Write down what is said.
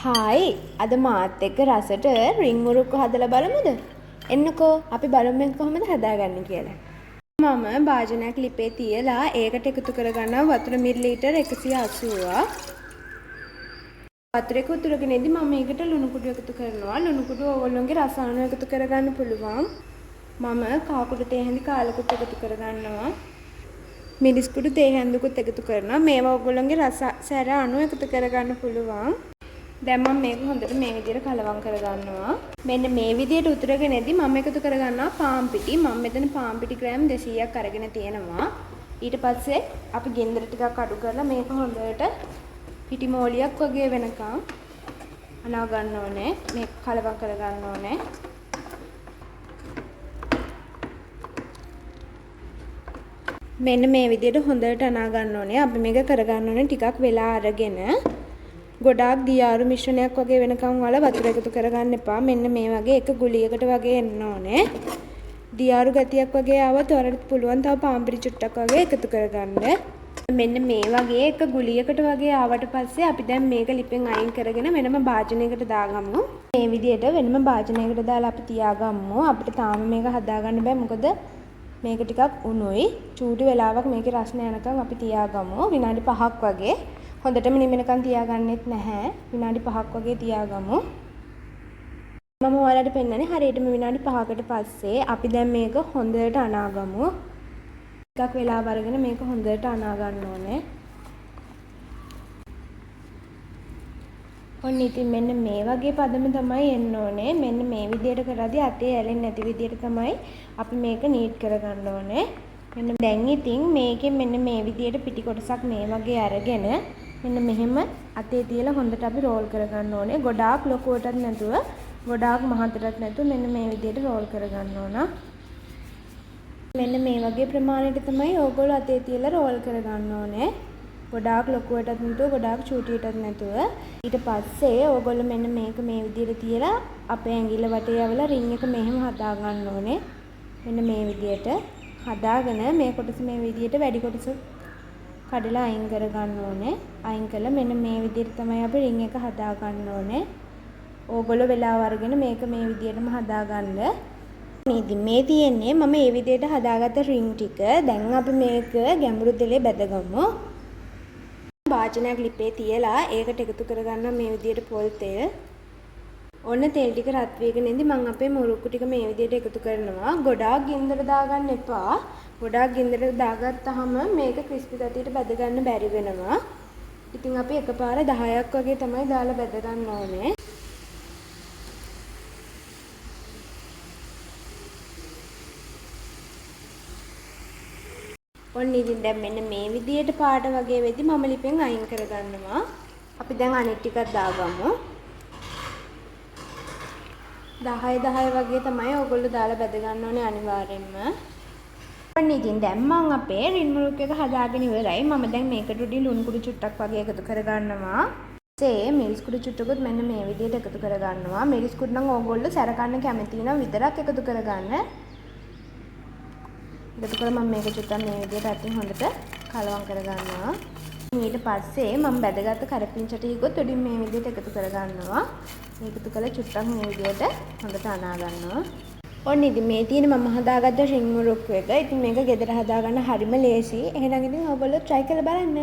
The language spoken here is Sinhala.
හායි අද මාත් එක්ක රසට රින් මුරුක්කු හදලා බලමුද? එන්නකෝ අපි බලමු කොහොමද හදාගන්නේ කියලා. මම භාජනයක් ලිපේ තියලා ඒකට එකතු කරගන්නවා වතුර මිලිලීටර් 180ක්. වතුරේ උතුරගෙනදී මම මේකට ලුණු කුඩු එකතු කරනවා. ලුණු කුඩු ඕගොල්ලෝගේ රස අනුව එකතු කරගන්න පුළුවන්. මම කා කුඩු තේ හැඳි කාලකුත් එකතු කරගන්නවා. මිරිස් කුඩු තේ හැඳිකුත් එකතු කරනවා. මේවා ඕගොල්ලෝගේ රස සැර අනුව එකතු කරගන්න පුළුවන්. දැන් මම මේක හොඳට මේ විදිහට කලවම් කරගන්නවා. මෙන්න මේ විදිහට උතුරගෙනදී මම එකතු කරගන්නවා පාන් පිටි. මම මෙතන පාන් පිටි ග්‍රෑම් 200ක් අරගෙන තියෙනවා. ඊට පස්සේ අපි ගින්දර ටිකක් අඩු කරලා මේක හොඳට පිටි මෝලියක් වගේ වෙනකම් අනා ගන්න ඕනේ. මේක කලවම් කරගන්න ඕනේ. මෙන්න මේ විදිහට හොඳට අනා ගන්න ඕනේ. අපි මේක කරගන්න ඕනේ ටිකක් වෙලා අරගෙන ගොඩාක් දියාරු මිශ්‍රණයක් වගේ වෙනකම් වල වතුර එකතු කරගන්න එපා. මෙන්න මේ වගේ එක ගුලියකට වගේ එන්න ඕනේ. දියාරු ගතියක් වගේ ආවොත් ඔයාලට පුළුවන් තව පාන්පිරි චුට්ටක් වගේ එකතු කරගන්න. මෙන්න මේ වගේ එක ගුලියකට වගේ ආවට පස්සේ අපි දැන් මේක ලිපෙන් අයින් කරගෙන වෙනම භාජනයකට දාගමු. මේ විදිහට වෙනම භාජනයකට දාලා අපි තියාගමු. අපිට තාම මේක හදාගන්න බෑ මොකද මේක ටිකක් උණුයි. චූටි වෙලාවක් මේකේ රස්න යනකම් අපි තියාගමු. විනාඩි 5ක් වගේ. හොඳටම නිමනකම් තියාගන්නෙත් නැහැ. විනාඩි 5ක් වගේ තියාගමු. මම ඔයාලට පෙන්නන්නේ හරියටම විනාඩි 5කට පස්සේ අපි දැන් මේක හොඳට අනාගමු. ටිකක් වෙලාව අරගෙන මේක හොඳට අනා ගන්න ඕනේ. ඔන්න ඉතින් මෙන්න මේ වගේ පදම තමයි එන්න ඕනේ. මෙන්න මේ විදිහට කරද්දී අතේ ඇලෙන්නේ නැති විදිහට තමයි අපි මේක නීට් කරගන්න ඕනේ. මෙන්න දැන් ඉතින් මේකෙන් මෙන්න මේ විදිහට පිටි කොටසක් මේ වගේ අරගෙන මෙන්න මෙහෙම අතේ තියලා හොඳට අපි රෝල් කරගන්න ඕනේ. ගොඩාක් ලොකුවටත් නැතුව ගොඩාක් මහතටත් නැතුව මෙන්න මේ විදිහට රෝල් කරගන්න ඕන. මෙන්න මේ වගේ ප්‍රමාණයට තමයි ඕගොල්ලෝ අතේ තියලා රෝල් කරගන්න ඕනේ. ගොඩාක් ලොකුවටත් නැතුව ගොඩාක් චූටියටත් නැතුව. ඊට පස්සේ ඕගොල්ලෝ මෙන්න මේක මේ විදිහට තියලා අපේ ඇඟිල්ල වටේ යවලා රින් එක මෙහෙම හදා ගන්න ඕනේ. මෙන්න මේ විදිහට හදාගෙන මේ කොටස මේ විදිහට වැඩි කොටස කඩලා අයින් කර ගන්න ඕනේ. අයින් කළා මෙන්න මේ විදිහට තමයි අපි රින් එක හදා ගන්න ඕනේ. ඕගොල්ලෝ වෙලාව අරගෙන මේක මේ විදිහටම හදාගන්න. ඉතින් මේ තියෙන්නේ මම මේ විදිහට හදාගත්ත රින් ටික. දැන් අපි මේක ගැඹුරු තෙලේ බැදගමු. භාජනයක් ලිපේ තියලා ඒකට එකතු කරගන්න මේ විදිහට පොල් තෙල්. ඔන්න තෙල් ටික රත් වෙගෙන ඉඳි මම අපේ මුරුක්කු ටික මේ විදිහට එකතු කරනවා. ගොඩාක් ගින්දර දාගන්න එපා. ගොඩාක් ගින්දර දාගත්තාම මේක ක්‍රිස්පි ගතියට බැද ගන්න බැරි වෙනවා. ඉතින් අපි එකපාර 10ක් වගේ තමයි දාලා බැද ගන්න ඕනේ. ඔන්න ඉතින් දැන් මෙන්න මේ විදිහට පාට වගේ වෙද්දි මම ලිපෙන් අයින් කරගන්නවා. අපි දැන් අනිත් ටිකක් දාගමු. 10 වගේ තමයි ඕගොල්ලෝ දාලා බැද ගන්න ඕනේ අනිවාර්යෙන්ම. ඔන්න ඉතින් දැන් මම අපේ රින් මුරුක් එක හදාගෙන ඉවරයි. මම දැන් මේකට උඩින් ලුණු කුඩු චුට්ටක් වගේ එකතු කරගන්නවා. මිරිස් කුඩු චුට්ටකුත් මෙන්න මේ විදිහට එකතු කරගන්නවා. මිරිස් කුඩු නම් ඕගොල්ලෝ සැර කන්න කැමති නම් විතරක් එකතු කරගන්න. එකතු කරලා මම මේක චුට්ටක් මේ විදිහට අතින් හොඳට කලවම් කරගන්නවා. ඊට පස්සේ මම බැදගත්ත කරපිංචා ටිකත් උඩින් මේ විදිහට එකතු කරගන්නවා. මේකතු කළ චුට්ටක් මේ විදිහට හොඳට අනා ගන්නවා. ඔන්න ඉතින් මේ තියෙන මම හදාගත්ත රින් මුරුක්කු එක. ඉතින් මේක ගෙදර හදාගන්න හරිම ලේසි. එහෙනම් ඉතින් ඔයගොල්ලෝ try කරලා බලන්න.